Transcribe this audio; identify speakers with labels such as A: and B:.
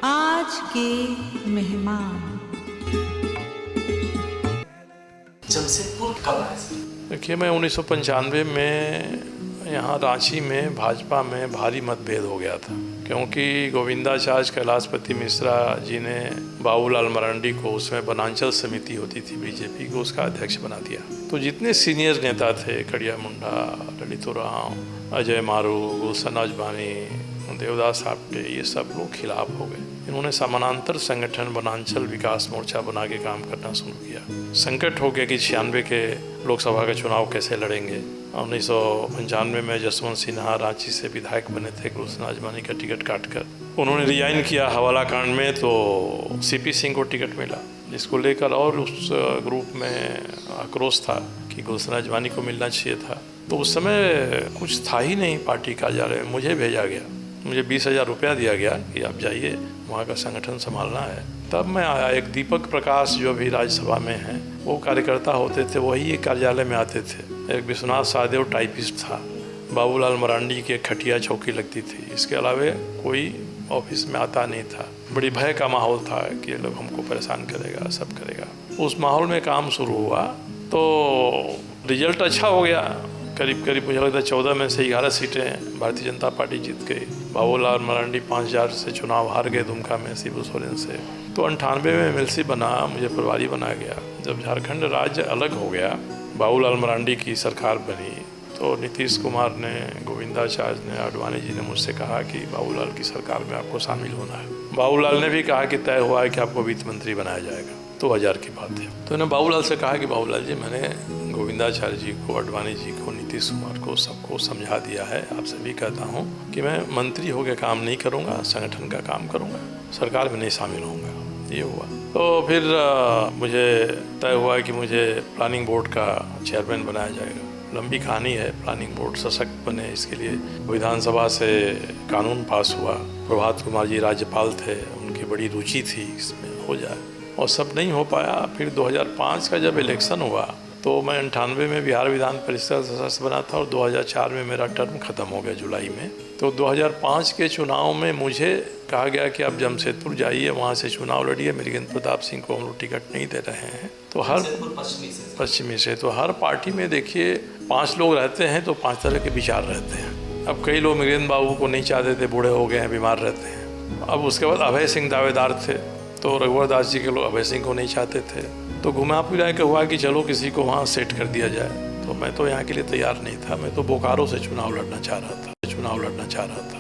A: आज के मेहमान।
B: जमशेदपुर कब आए सर?
C: देखिए, मैं 1995 में यहाँ रांची में भाजपा में भारी मतभेद हो गया था, क्योंकि गोविंदाचार्य कैलाशपति मिश्रा जी ने बाबूलाल मरांडी को, उसमें वनांचल समिति होती थी बीजेपी को, उसका अध्यक्ष बना दिया। तो जितने सीनियर नेता थे, कड़िया मुंडा, ललित उरांव, अजय मारू, गुलशन अजवानी, देवदास आपटे, ये सब लोग खिलाफ हो गए। इन्होंने समानांतर संगठन वनांचल विकास मोर्चा बना के काम करना शुरू किया। संकट हो गया कि 96 के लोकसभा का चुनाव कैसे लड़ेंगे। 1995 में जसवंत सिन्हा रांची से विधायक बने थे, गुलशन अजवानी का टिकट काटकर उन्होंने रिजाइन किया हवाला कांड में, तो सीपी सिंह को टिकट मिला, जिसको लेकर और उस ग्रुप में आक्रोश था कि गुलशन अजवानी को मिलना चाहिए था। तो उस समय कुछ था ही नहीं पार्टी कार्यालय में। मुझे भेजा गया, मुझे 20,000 रुपया दिया गया कि आप जाइए, वहाँ का संगठन संभालना है। तब मैं आया। एक दीपक प्रकाश जो भी राज्यसभा में हैं, वो कार्यकर्ता होते थे, वही एक कार्यालय में आते थे। एक विश्वनाथ सहदेव टाइपिस्ट था, बाबूलाल मरांडी की एक खटिया चौकी लगती थी। इसके अलावा कोई ऑफिस में आता नहीं था। बड़ी भय का माहौल था कि ये लोग हमको परेशान करेगा, सब करेगा। उस माहौल में काम शुरू हुआ तो रिजल्ट अच्छा हो गया। करीब करीब मुझे लगता है 14 में से 11 सीटें भारतीय जनता पार्टी जीत गई। बाबूलाल मरांडी 5,000 से चुनाव हार गए दुमका में शिबू सोरेन से। तो 98 में एमएलसी बना, मुझे प्रभारी बना गया। जब झारखंड राज्य अलग हो गया, बाबूलाल मरांडी की सरकार बनी, तो नीतीश कुमार ने, गोविंदाचार्य ने, आडवाणी जी ने मुझसे कहा कि बाबूलाल की सरकार में आपको शामिल होना है। बाबूलाल ने भी कहा कि तय हुआ है कि आपको वित्त मंत्री बनाया जाएगा। 2000 की बात है। तो मैंने बाबूलाल से कहा कि बाबूलाल जी, मैंने गोविंदाचार्य जी को, आडवाणी जी को, नीतीश कुमार को, सबको समझा दिया है। आपसे भी कहता हूँ कि मैं मंत्री होकर काम नहीं करूँगा, संगठन का काम करूँगा, सरकार में नहीं शामिल होऊंगा। ये हुआ। तो फिर मुझे तय हुआ कि मुझे प्लानिंग बोर्ड का चेयरमैन बनाया जाएगा। लंबी कहानी है। प्लानिंग बोर्ड सशक्त बने, इसके लिए विधानसभा से कानून पास हुआ। प्रभात कुमार जी राज्यपाल थे, उनकी बड़ी रुचि थी इसमें हो जाए, और सब नहीं हो पाया। फिर 2005 का जब इलेक्शन हुआ तो मैं 98 में बिहार विधान परिषद सदस्य बना था, और 2004 में मेरा टर्म खत्म हो गया जुलाई में। तो 2005 के चुनाव में मुझे कहा गया कि आप जमशेदपुर जाइए, वहाँ से चुनाव लड़िए। मृगेंद्र प्रताप सिंह को हम लोग टिकट नहीं दे रहे हैं। तो हर पश्चिमी से तो हर पार्टी में देखिए 5 लोग रहते हैं, तो 5 तरह के विचार रहते हैं। अब कई लोग मृगेंद्र बाबू को नहीं चाहते थे, बूढ़े हो गए हैं, बीमार रहते हैं। अब उसके बाद अभय सिंह दावेदार थे, तो रघुवर दास जी के लोग अभय सिंह को नहीं चाहते थे। तो घुमा फिरा के हुआ कि चलो किसी को वहाँ सेट कर दिया जाए। तो मैं तो यहाँ के लिए तैयार नहीं था। मैं तो बोकारो से चुनाव लड़ना चाह रहा था।